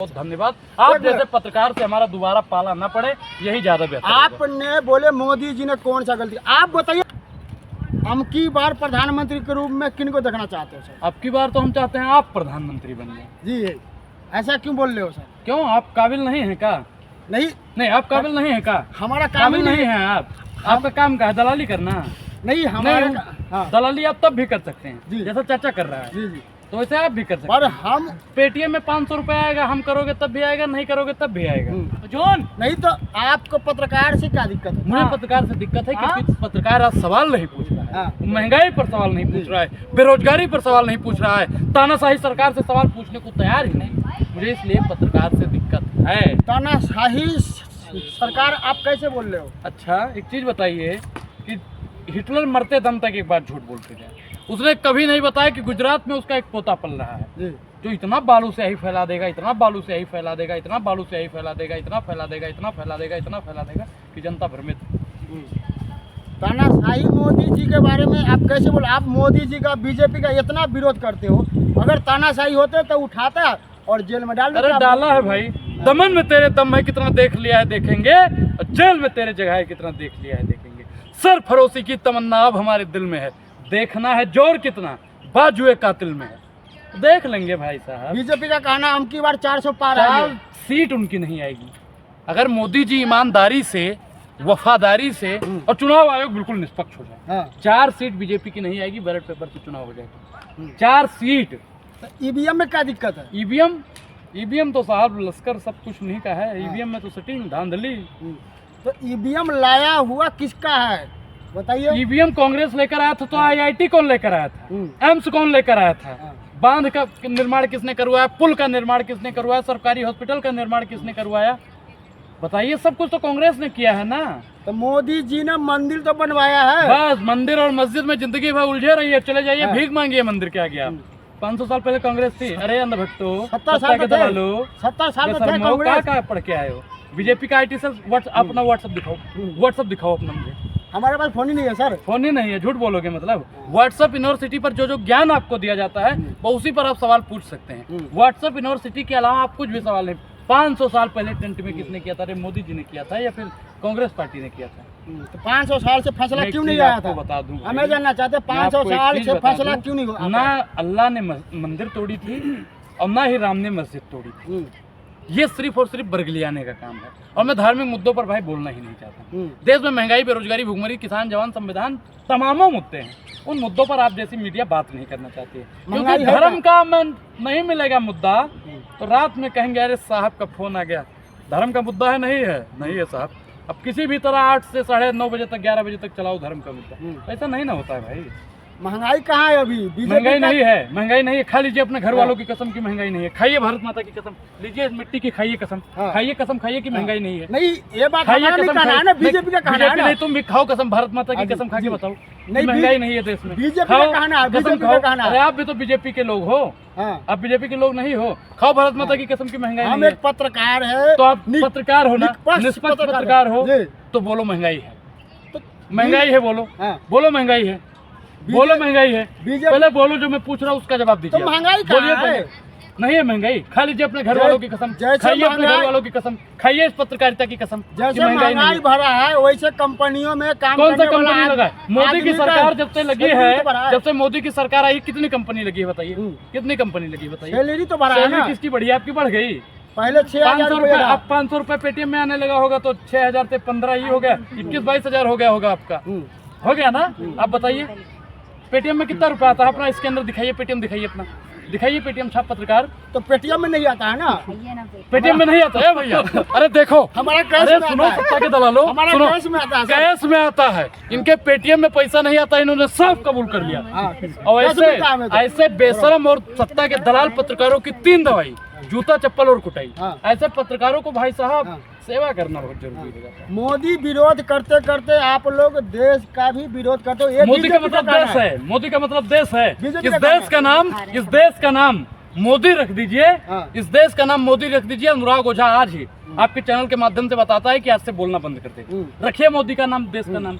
बहुत धन्यवाद। आप जैसे पत्रकार से हमारा दोबारा पाला न पड़े, यही ज्यादा बेहतर। आपने बोले मोदी जी ने कौन सा गलती, आप बताइए हम की बार प्रधानमंत्री के रूप में किन को देखना चाहते हो सर? अब की बार तो हम चाहते हैं आप प्रधानमंत्री बन जाए। जी ऐसा क्यों बोल रहे हो सर? क्यों, आप काबिल नहीं है का? नहीं आप काबिल नहीं है का? हमारा काबिल नहीं है आप? आपका काम क्या है, दलाली करना? नहीं हमारा दलाली आप तब भी कर सकते हैं जी। जैसा चाचा कर रहा है, जी तो वैसे आप भी कर सकते पर हैं। हम पेटीएम में 500 रुपए आएगा, हम करोगे तब भी आएगा, नहीं करोगे तब भी आएगा। जोन नहीं तो आपको पत्रकार से क्या दिक्कत है? मुझे पत्रकार से दिक्कत है क्योंकि पत्रकार आज सवाल नहीं पूछ रहा है, हाँ। महंगाई पर सवाल नहीं पूछ रहा है, बेरोजगारी पर सवाल नहीं पूछ रहा है, तानाशाही सरकार से सवाल पूछने को तैयार ही नहीं। मुझे इसलिए पत्रकार से दिक्कत है। तानाशाही सरकार आप कैसे बोल रहे हो? अच्छा एक चीज बताइए कि हिटलर मरते दम तक एक बार झूठ बोलते थे, उसने कभी नहीं बताया कि गुजरात में उसका एक पोता पल रहा है जी जो इतना बालू से यही फैला देगा, इतना बालू से यही फैला देगा, इतना बालू से यही फैला देगा, इतना फैला देगा, इतना फैला देगा, इतना फैला देगा कि जनता भ्रमित। तानाशाही मोदी जी के बारे में आप कैसे बोले? आप मोदी जी का बीजेपी का इतना विरोध करते हो, अगर तानाशाही होते तो उठाता और जेल में डाल देता। अरे डाला है भाई, दमन में तेरे दम है कितना देख लिया है देखेंगे, और जेल में तेरे जगह है कितना देख लिया है देखेंगे। सर फरोसी की तमन्ना अब हमारे दिल में है, देखना है जोर कितना बाजुए कातिल में है, देख लेंगे भाई साहब। बीजेपी का कहना हम की बार 400 पार है। 4 सीट उनकी नहीं आएगी। अगर मोदी जी ईमानदारी से, वफादारी से और चुनाव आयोग बिल्कुल निष्पक्ष हो जाए, हाँ। 4 सीट बीजेपी की नहीं आएगी, बैलेट पेपर से चुनाव हो जाएगा। 4 सीट। ईवीएम में क्या दिक्कत है? ईवीएम तो साहब लश्कर सब कुछ उन्हीं का है, ईवीएम में तो सेटिंग धांधली। तो ईवीएम लाया हुआ किसका है बताइए? ईवीएम कांग्रेस लेकर आया था, तो आईआईटी कौन लेकर आया था, एम्स कौन लेकर आया था, बांध का निर्माण किसने करवाया, पुल का निर्माण किसने करवाया, सरकारी हॉस्पिटल का निर्माण किसने करवाया, बताइए। सब कुछ तो कांग्रेस ने किया है ना। तो मोदी जी ने मंदिर तो बनवाया है। बस मंदिर और मस्जिद में जिंदगी भर उलझे रहिए, चले जाइए भीख मांगिए मंदिर के आगे आप। 500 साल पहले कांग्रेस थी। अरे अंधभक्तो, 70 साल के दलालो, 70 साल में थे बेशर्मो, कांग्रेस। क्या पढ़ के आए हो? बीजेपी का आईटी सेल अपना व्हाट्सएप दिखाओ अपना मुझे। हमारे पास फोन ही नहीं है सर। फोन ही नहीं है, झूठ बोलोगे मतलब। व्हाट्सएप यूनिवर्सिटी पर जो ज्ञान आपको दिया जाता है वो उसी पर आप सवाल पूछ सकते हैं। व्हाट्सएप यूनिवर्सिटी के अलावा आप कुछ भी सवाल नहीं। 500 साल पहले टेंट में किसने किया था? अरे मोदी जी ने किया था या फिर कांग्रेस पार्टी ने किया था? तो 500 साल से फैसला क्यों नहीं आया था? बता दूं, हमें जानना चाहते 500 साल से फैसला क्यों नहीं हुआ? ना अल्लाह ने मंदिर तोड़ी थी और ना ही राम ने मस्जिद तोड़ी थी। ये सिर्फ और सिर्फ बरगलियाने का काम है। और मैं धार्मिक मुद्दों पर भाई बोलना ही नहीं चाहता। देश में महंगाई, बेरोजगारी, भुखमरी, किसान, जवान, संविधान, तमामों मुद्दे हैं। उन मुद्दों पर आप जैसी मीडिया बात नहीं करना चाहती है, क्योंकि धर्म का नहीं मिलेगा मुद्दा तो रात में कहेंगे अरे साहब का फोन आ गया, धर्म का मुद्दा है। नहीं है साहब। अब किसी भी तरह 8 से 9:30 बजे तक, 11 बजे तक चलाओ धर्म का मुद्दा, ऐसा नहीं ना होता है भाई। महंगाई कहाँ है अभी? महंगाई नहीं है, खा लीजिए अपने घर वालों की कसम की महंगाई नहीं है। खाइए भारत माता की कसम, लीजिए मिट्टी की खाइए कसम, खाइए कसम खाइए कि महंगाई नहीं है। नहीं ये बात खाइए हमारा नहीं कसम, कहना है ना, बीजेपी का कहना है ना। नहीं, तुम भी खाओ कसम भारत माता की कसम खा के बताओ नहीं, महंगाई नहीं है देश में। बीजेपी का कहना है, कसम बीजेपी का खाओ। कहना है। अरे आप भी तो बीजेपी के लोग हो, आप बीजेपी के लोग नहीं हो? खाओ भारत माता की कसम की महंगाई हम नहीं एक पत्रकार है, तो आप पत्रकार हो ना, निष्पक्ष पत्रकार हो तो बोलो महंगाई है, महंगाई है बोलो, बोलो महंगाई है, बोलो महंगाई है। पहले बोलो जो मैं पूछ रहा हूँ उसका जवाब दीजिए। तो महंगाई बोलिए कहाँ है? नहीं है महंगाई। खा लीजिए अपने घर वालों की कसम, खाइए अपने घर वालों की कसम, खाइए इस पत्रकारिता की कसम। जैसे महंगाई भरा है वैसे कंपनियों में काम कौन सा करने वाला कंपनी लगा है? मोदी की सरकार जब से लगी है, जब से मोदी की सरकार आई, कितनी कंपनी लगी है बताइए? कितनी कंपनी लगी बताइए? सैलरी तो बढ़ा है ना। किसकी बढ़ी? आपकी बढ़ गई। पहले 6,000 रुपए, अब 500 रुपए पेटीएम में आने लगा होगा तो 6,000 से 15 ही हो गया, 21-22 हजार हो गया होगा आपका। हो गया ना? आप बताइए पेटीएम में कितना रुपया आता है? अपना स्कैनर दिखाइए, पेटीएम दिखाइए, अपना दिखाइए पेटीएम छाप पत्रकार। तो पेटीएम में नहीं आता है ना? पेटीएम में नहीं आता है भैया। अरे देखो हमारा कैश में सुनो, आता है। सत्ता के दलालो, हमारा सुनो, कैश में आता है, कैश में आता है। इनके पेटीएम में पैसा नहीं आता, इन्होंने सब कबूल कर लिया। और ऐसे बेशरम और सत्ता के दलाल पत्रकारों की 3 दवाई, जूता, चप्पल और कुटाई। ऐसे पत्रकारों को भाई साहब सेवा करना बहुत जरूरी हो जाता है। मोदी विरोध करते करते आप लोग देश का भी विरोध करते हो। मोदी का मतलब देश है, मोदी का मतलब देश है। इस देश का नाम मोदी रख दीजिए, इस देश का नाम मोदी रख दीजिए। अनुराग ओझा आज ही आपके चैनल के माध्यम से बताता है कि आज से बोलना बंद कर दे। रखिए मोदी का नाम, देश का नाम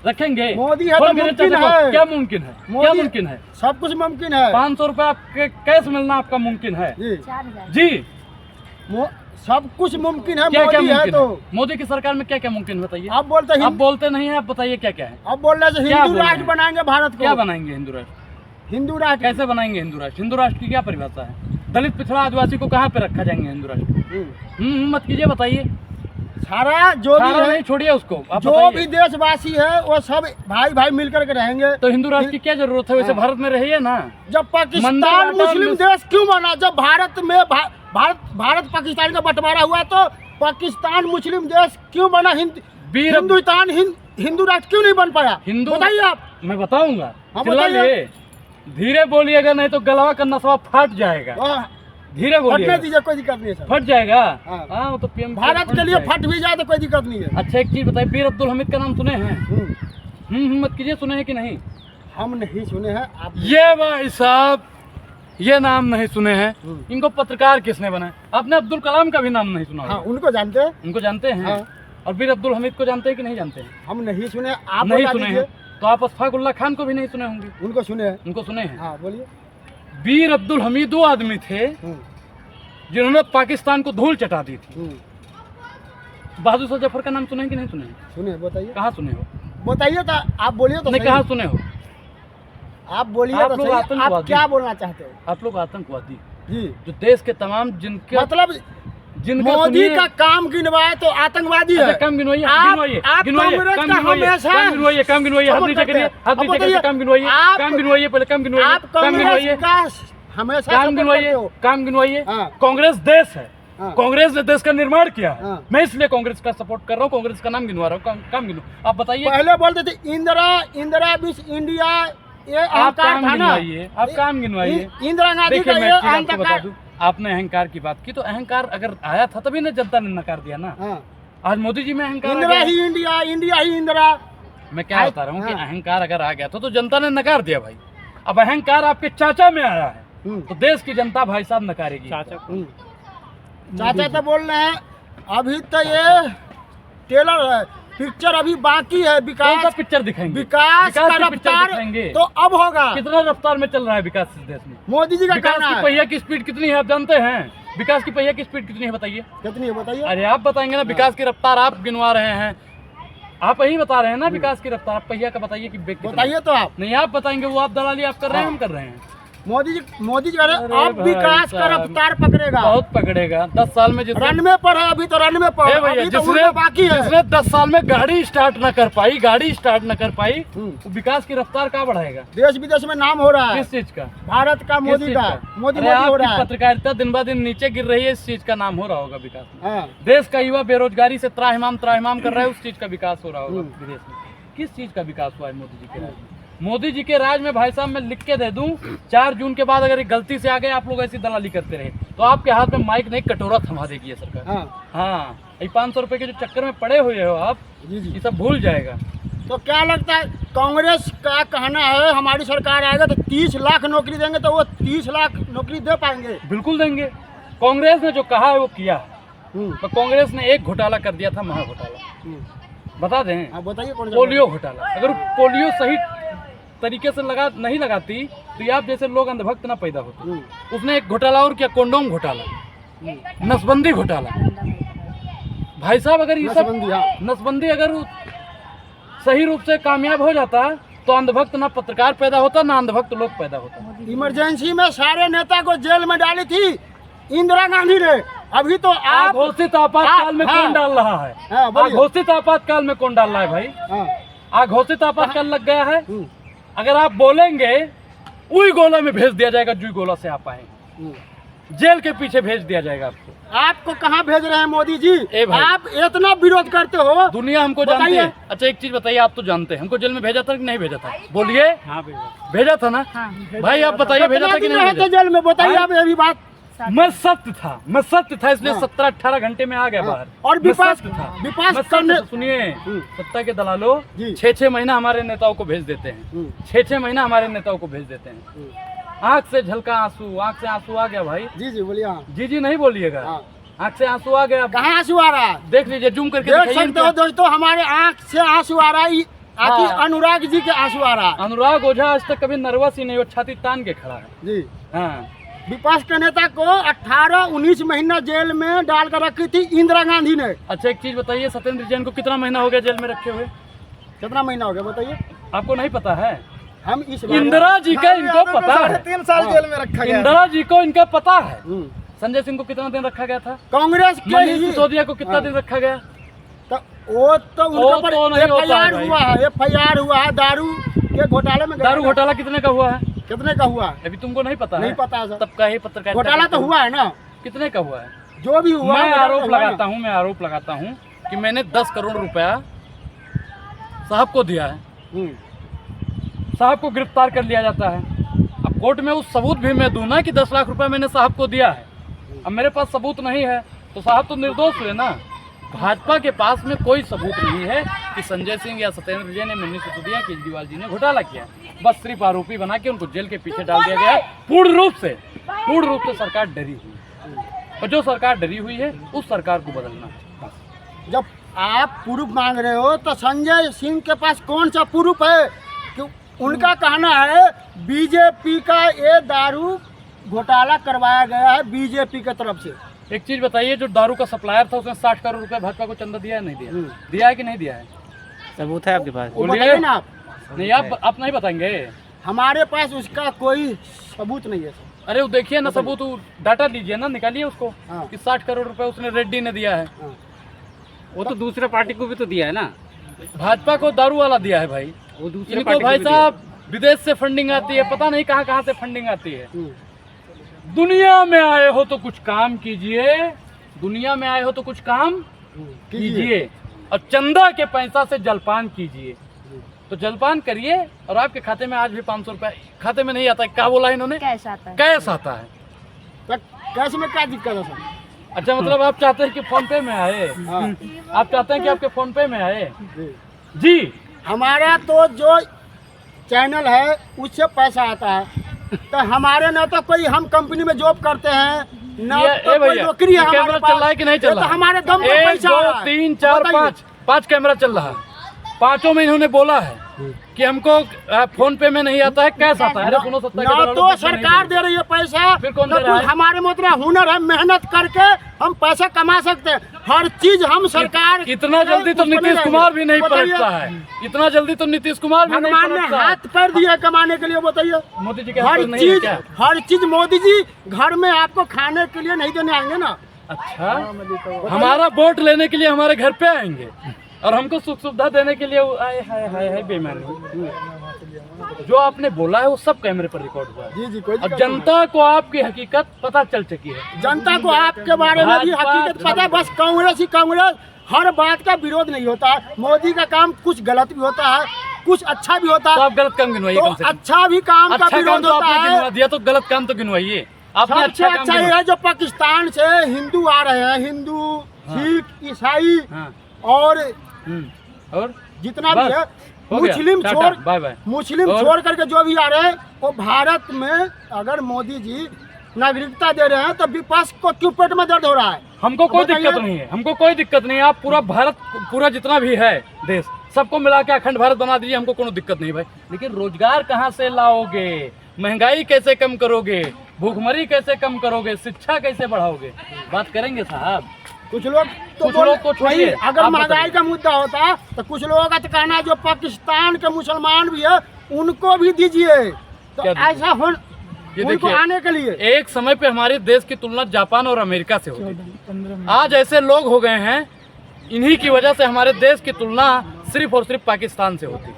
रखेंगे। मोदी है तो मुमकिन है। क्या मुमकिन है? क्या मुमकिन है? सब कुछ मुमकिन है। 500 रुपए आपके कैश मिलना आपका मुमकिन है जी। सब कुछ मुमकिन है, क्या क्या मोदी है मुमकिन तो। है? मोदी की सरकार में क्या क्या मुमकिन है बताइए। आप बोलते आप हिंद, बोलते नहीं है, आप बताइए क्या क्या है। अब बोल रहे थे क्या हिंदू बोल रहे राष्ट्र हैं? बनाएंगे भारत को। क्या बनाएंगे हिंदू राष्ट्र? हिंदू राष्ट्र कैसे बनाएंगे हिंदू राष्ट्र? हिंदू राष्ट्र की क्या परिभाषा है? दलित पिछड़ा आदिवासी को कहाँ पे रखा जाएंगे हिंदू राष्ट्र? मत कीजिए, बताइए। सारा जो भी सारा है, नहीं, छोड़िए उसको, आप जो बताइए। भी देशवासी है वो सब भाई भाई मिलकर के रहेंगे। तो हिंदू राष्ट्र की क्या जरूरत है? वैसे हाँ। भारत में रहिए ना। जब पाकिस्तान मंदिर मुस्लिम देश क्यों बना? जब भारत में भारत पाकिस्तान का बंटवारा हुआ तो पाकिस्तान मुस्लिम देश क्यों बना? हिंदुस्तान हिंदू राष्ट्र क्यों नहीं बन पाया? हिंदू बताइए आप। मैं बताऊंगा, हाँ, चिल्लाइए, बताइए। धीरे बोलिएगा नहीं तो गलवा का नसवा फट जाएगा। धीरे फटने बोलिएगा, दीजिए, कोई दिक्कत नहीं है सर। फट जाएगा। हाँ। हाँ, वो तो पीएम भारत के लिए फट भी जाए तो कोई दिक्कत नहीं है। अच्छा एक चीज बताइए, बीर अब्दुल हमीद का नाम सुने हैं? मत कीजिए, सुने हैं कि नहीं? हम नहीं सुने हैं। आप ये भाई साहब, ये नाम नहीं सुने हैं। इनको पत्रकार किसने बनाया? आपने अब्दुल कलाम का भी नाम नहीं सुना हाँ, होगा। उनको जानते हैं। उनको जानते हैं? हाँ। और बीर अब्दुल हमीद को जानते हैं कि नहीं जानते हैं? हम नहीं सुने, आप नहीं बता सुने दीजिए। हैं तो आप अशफाकुल्ला खान को भी नहीं सुने होंगे। उनको सुने हैं। उनको सुने हैं। हाँ बोलिए। बीर अब्दुल हमीद वो आदमी थे जिन्होंने पाकिस्तान को धूल चटा दी थी। बहादुर शाह जफर का नाम सुने हैं कि नहीं सुने हैं? सुने, बताइए। कहाँ सुने हो? बताइए तो, आप बोलिए तो नहीं, सही। कहाँ सुने हो? आप बोलिए आप तो लोग सही। आप आतंकवादी। क्या बोलना चाहते हो? आप लोग आतंकवादी, जी, जो देश के तमाम जिनके मतलब जिनका मोदी सुनिए- का काम गिनवाए तो आतंकवादी है। अच्छा, काम गिनवाइए, आप- गिनवाइए, आप गिनवाइए, कांग्रेस काम का गिनवाइए, हमेशा काम गिनवाइए, काम गिनवाइए, हाथ सपोर्ट नीचे करते करिए, हैं। हाथ अब नीचे बताइए, करिए, काम गिनवाइए, आप- काम गिनवाइए, पहले काम गिनवाइए, आप काम गिनवाइए, कांग्रेस का हमेशा काम सपोर्ट गिनवाइए, करते हो। काम गिनवाइए। हाँ। कांग्रेस देश है, हाँ। कांग्रेस ने देश का निर्माण किया है। हाँ। मैं इसलिए कांग्रेस का सपोर्ट कर रहा हूँ, कांग्रेस का नाम गिनवा रहा हूँ। काम गिनो, आप बताइए। पहले बोलते थे इंदिरा मिस इंडिया, ये आप अहंकार काम था ना। गिनवाइए, आप काम गिनवाइए। इंदिरा गांधी देखिए, का मैं ये एक चीज आपको बता अहंकार। दूं, आपने अहंकार की बात की, तो अहंकार अगर आया था तभी ना जनता ने नकार दिया ना। हाँ। आज मोदी जी में अहंकार आ इंदिरा गया है। ही इंडिया, इंडिया ही इंदिरा। मैं क्या बता रहा हूँ कि हाँ। अहंकार अगर आ गया तो जनता ने नकार दिया भाई। अब अहंकार आपके चाचा में आया है तो देश की जनता भाई साहब नकारेगी। चाचा तो बोल रहे हैं अभी तो ये टेलर है, पिक्चर अभी बाकी है। कौन सा विकास पिक्चर दिखाएंगे? विकास का की पिक्चर रफ्तार दिखाएंगे। तो अब होगा। कितना रफ्तार में चल रहा है विकास इस देश में? मोदी जी का विकास कहना की है। पहिया की स्पीड कितनी है आप जानते हैं? विकास की पहिया की स्पीड कितनी है बताइए। कितनी है बताइए। अरे आप बताएंगे ना, विकास की रफ्तार आप गिनवा रहे हैं, आप यही बता रहे हैं ना विकास की रफ्तार। आप पहिया का बताइए कि वेग कितना है। बताइए तो आप। नहीं, आप बताएंगे, वो आप दलाली आप कर रहे हैं, हम कर रहे हैं। मोदी जी कह रहे हैं अरे अब भाई विकास का साहब, रफ्तार पकड़ेगा। बहुत पकड़ेगा। 10 साल में जितने रनवे पर है, अभी तो रनवे पर ए भैया, अभी तो जिसने उड़ना बाकी है। जिसने 10 साल में गाड़ी स्टार्ट न कर पाई, वो विकास की रफ्तार कहाँ बढ़ाएगा? देश विदेश में नाम हो रहा है किस चीज का? भारत का, किस मोदी चीज का। मोदी अरे मोदी हो आपकी रहा है। पत्रकारिता दिन ब दिन नीचे गिर रही है, इस चीज का नाम हो रहा होगा विकास में। हाँ। देश का युवा बेरोजगारी से त्राहिमाम कर रहा है, उस चीज का विकास हो रहा होगा विदेश में। किस चीज का विकास हुआ है मोदी जी के राज में? मोदी जी के राज में भाई साहब मैं लिख के दे दूं, 4 जून के बाद अगर ये गलती से आ गए आप लोग ऐसी दलाली करते रहे तो आपके हाथ में माइक नहीं कटोरा थमा देगी ये सरकार। हाँ। हाँ, ये 500 रुपए के जो चक्कर में पड़े हुए हो आप, जी जी। ये सब भूल जाएगा। तो क्या लगता है, कांग्रेस का कहना है हमारी सरकार आएगा तो 30 लाख नौकरी देंगे, तो वो 30 लाख नौकरी दे पाएंगे? बिल्कुल देंगे। कांग्रेस ने जो कहा है वो किया है। तो कांग्रेस ने एक घोटाला कर दिया था, महा घोटाला। बता दें, हाँ बताइए कौन सा? पोलियो घोटाला। अगर पोलियो सही तरीके से नहीं लगाती तो ये आप जैसे लोग अंधभक्त ना पैदा होते। उसने एक घोटाला और किया, कंडोम घोटाला, नसबंदी घोटाला। भाई साहब अगर ये सब नसबंदी, हाँ। नसबंदी अगर सही रूप से कामयाब हो जाता तो अंधभक्त ना पत्रकार पैदा होता, ना अंधभक्त लोग पैदा होता। इमरजेंसी में सारे नेता को जेल में डाली थी इंदिरा गांधी ने। अभी तो आप घोषित आपातकाल में हाँ। कौन डाल रहा है? हाँ, बोलिए। घोषित आपातकाल में कौन डाल रहा है भाई? हाँ। घोषित आपातकाल लग गया है। अगर आप बोलेंगे उई गोला में भेज दिया जाएगा, जुई गोला से आप आए, जेल के पीछे भेज दिया जाएगा आपको। आपको कहाँ भेज रहे हैं मोदी जी? ए भाई, आप इतना विरोध करते हो। दुनिया हमको जानती है। अच्छा एक चीज बताइए, आप तो जानते हैं हमको जेल में भेजा था कि नहीं भेजा था? बोलिए। हाँ भेजा था ना। हाँ। भाई आप बताइए भेजा था कि नहीं भेजा? जेल में बताइए आप ये भी बात। मैं सत्य था इसलिए 17-18 घंटे में आ गया बाहर। और विपक्ष था। सुनिए, सत्ता के दलालों 6-6 महीना हमारे नेताओं को भेज देते हैं, 6-6 महीना हमारे नेताओं को भेज देते हैं। आंख से झलका आंसू, आंख से आंसू आ गया भाई। जी जी बोलिए। जी जी नहीं बोलिएगा, आंख से आंसू आ गया। कहाँ आंसू आ रहा है? देख लीजिए, जूम करके देख सकते हो दोस्तों, हमारे आंख से आंसू आ रहा है। अनुराग जी के आंसू आ रहा है। अनुराग ओझा आज तक कभी नर्वस ही नहीं, वो छाती तान के खड़ा है। जी हाँ, विपक्ष के नेता को 18-19 महीना जेल में डालकर रखी थी इंदिरा गांधी ने। अच्छा एक चीज बताइए, सत्येंद्र जैन को कितना महीना हो गया जेल में रखे हुए? कितना महीना हो गया बताइए? आपको नहीं पता है? हम इस इंदिरा जी का इनको पता है, 3 साल जेल में रखा गया। इंदिरा जी को इनका पता है। संजय सिंह को कितना दिन रखा गया था? कांग्रेस के मनीष ही सिसोदिया को कितना दिन रखा गया? वो तो उनके पर तो नहीं होता है FIR हुआ है, FIR हुआ है दारू के घोटाले में। दारू घोटाला कितने का हुआ है? कितने का हुआ है? अभी तुमको नहीं पता नहीं है? पता है सर। तब का ही पत्रकार घोटाला तो हुआ है ना, कितने का हुआ है? जो भी हुआ मैं है, आरोप हुआ है लगाता हूँ, मैं आरोप लगाता हूँ कि मैंने 10 करोड़ रुपया साहब को दिया है, साहब को गिरफ्तार कर लिया जाता है। अब कोर्ट में उस सबूत भी मैं दूं ना कि 10 लाख रुपया मैंने साहब को दिया है। अब मेरे पास सबूत नहीं है तो साहब तो निर्दोष हुए ना। भाजपा के पास में कोई सबूत नहीं है कि संजय सिंह या सत्येंद्र जैन ने, मनीष सिसोदिया, केजरीवाल जी ने घोटाला किया। बस सिर्फ आरोपी बना के उनको जेल के पीछे डाल दिया गया है। पूर्ण रूप से सरकार डरी हुई है, और जो सरकार डरी हुई है उस सरकार को बदलना है। जब आप प्रूफ मांग रहे हो तो संजय सिंह के पास कौन सा प्रूफ है कि उनका कहना है बीजेपी का ये दारू घोटाला करवाया गया है बीजेपी की तरफ से। एक चीज बताइए, जो दारू का सप्लायर था उसने 60 करोड़ रुपए भाजपा को चंदा दिया है नहीं दिया? दिया है कि नहीं दिया है? सबूत है आपके पास? वो बताइए ना आप। नहीं, आप नहीं बताएंगे? हमारे पास उसका कोई सबूत नहीं है सर। अरे वो देखिए ना सबूत, डाटा लीजिए ना, निकालिए उसको हाँ। कि 60 करोड़ रुपए उसने रेड्डी ने दिया है। हाँ। वो तो दूसरे पार्टी को भी तो दिया है ना। भाजपा को दारू वाला दिया है भाई। वो दूसरे इनको पार्टी को भाई भी दिया है। साहब विदेश से फंडिंग आती है, पता नहीं कहाँ से फंडिंग आती है। दुनिया में आए हो तो कुछ काम कीजिए, दुनिया में आए हो तो कुछ काम कीजिए, और चंदा के पैसा से जलपान कीजिए। तो जलपान करिए और आपके खाते में आज भी 500 रुपए खाते में नहीं आता है। क्या बोला इन्होंने? कैश आता है। कैश आता है। तो कैश में क्या दिक्कत है सर? अच्छा मतलब आप चाहते हैं कि फोन पे में आए? हाँ। आप चाहते हैं कि आपके फोन पे में आए? जी। जी। हमारा तो जो चैनल है उससे पैसा आता है, तो हमारे ना तो कोई हम कंपनी में जॉब करते हैं ना तो कोई नौकरी है हमारे कैमरा पास। चल रहा है कि नहीं चल ये रहा तो है? हमारे दम पर 1 पैसा 2 आ रहा है। 3 4 बताइए। 5 कैमरा चल रहा है। पांचों में इन्होंने बोला है कि हमको फोन पे में नहीं आता है, कैश आता है। अरे सुनो सत्ता के ना दलालों तो को नहीं सरकार बोलो। दे रही है पैसा, फिर कौन ना दे रहा कुछ है? हमारे में उतना हुनर है, मेहनत करके हम पैसा कमा सकते हैं। हर चीज हम सरकार इतना जल्दी तो उसको नहीं नीतीश कुमार भी नहीं बताइए। पलटता है। इतना जल्दी तो नीतीश कुमार भी नहीं भगवान ने पलटता है। हाथ पैर दिया कमाने के लिए, बताइए। मोदी जी के हर हाथ में नहीं है चीज क्या? हर चीज मोदी जी घर में आपको खाने के लिए नहीं देने आएंगे ना। अच्छा, हमारा वोट लेने के लिए हमारे घर पे आएंगे और हमको सुख सुविधा देने के लिए आए हाय हाय हाय बेईमानी। जो आपने बोला है वो सब कैमरे पर रिकॉर्ड हुआ है। जी जी, कोई और जनता को आपकी हकीकत पता चल चुकी है। जनता को आपके बारे में भी हकीकत पता है। बस कांग्रेस ही कांग्रेस, हर बात का विरोध नहीं होता है। मोदी का काम कुछ गलत भी होता है, कुछ अच्छा भी होता तो है। आप गलत काम गिनवाइए, तो कम से कम अच्छा भी काम का अच्छा काम विरोध तो होता आपने गिनवा है। दिया, तो गलत काम तो गिनवाइए। आपने सबसे अच्छा काम अच्छा ये गिनवाया। है जो पाकिस्तान से हिंदू आ रहे हैं, हिंदू सिख ईसाई हाँ। और और जितना भी बस, है हो गया, मुस्लिम टाटा, छोड़ बाय बाय। मुस्लिम और? छोड़ करके जो भी आ रहे हैं वो भारत में अगर मोदी जी नागरिकता दे रहे हैं तो विपक्ष को क्यों पेट में दर्द हो रहा है? हमको कोई बताइए। दिक्कत नहीं है, हमको कोई दिक्कत नहीं है। आप पूरा भारत, पूरा जितना भी है देश, सबको मिला के अखंड भारत बना दीजिए, हमको कोनो दिक्कत नहीं भाई। लेकिन रोजगार कहाँ से लाओगे? महंगाई कैसे कम करोगे? भूखमरी कैसे कम करोगे? शिक्षा कैसे बढ़ाओगे? बात करेंगे साहब। कुछ लोग तो कुछ लोग को छोड़िए, वही, अगर आप महंगाई बताइए। का मुद्दा होता तो कुछ लोगों का तो कहना है जो पाकिस्तान के मुसलमान भी है उनको भी दीजिए, तो क्या दीजिए? ऐसा हो ये उनको देखिए, आने के लिए। एक समय पे हमारे देश की तुलना जापान और अमेरिका से होती थी। आज ऐसे लोग हो गए हैं, इन्हीं की वजह से हमारे देश की तुलना सिर्फ और सिर्फ पाकिस्तान से होती है।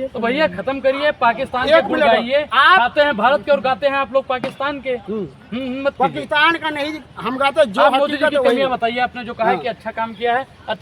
तो भैया खत्म करिए, पाकिस्तान के एक गुण मिनट, गाइए। आप- खाते हैं भारत के और गाते हैं आप लोग पाकिस्तान के। मत कीजिए। पाकिस्तान का नहीं हम गाते जो आप मोदी जी हकीकत की है वही कमियां है। बताइए। आपने जो कहा है कि अच्छा काम किया है, अच्छा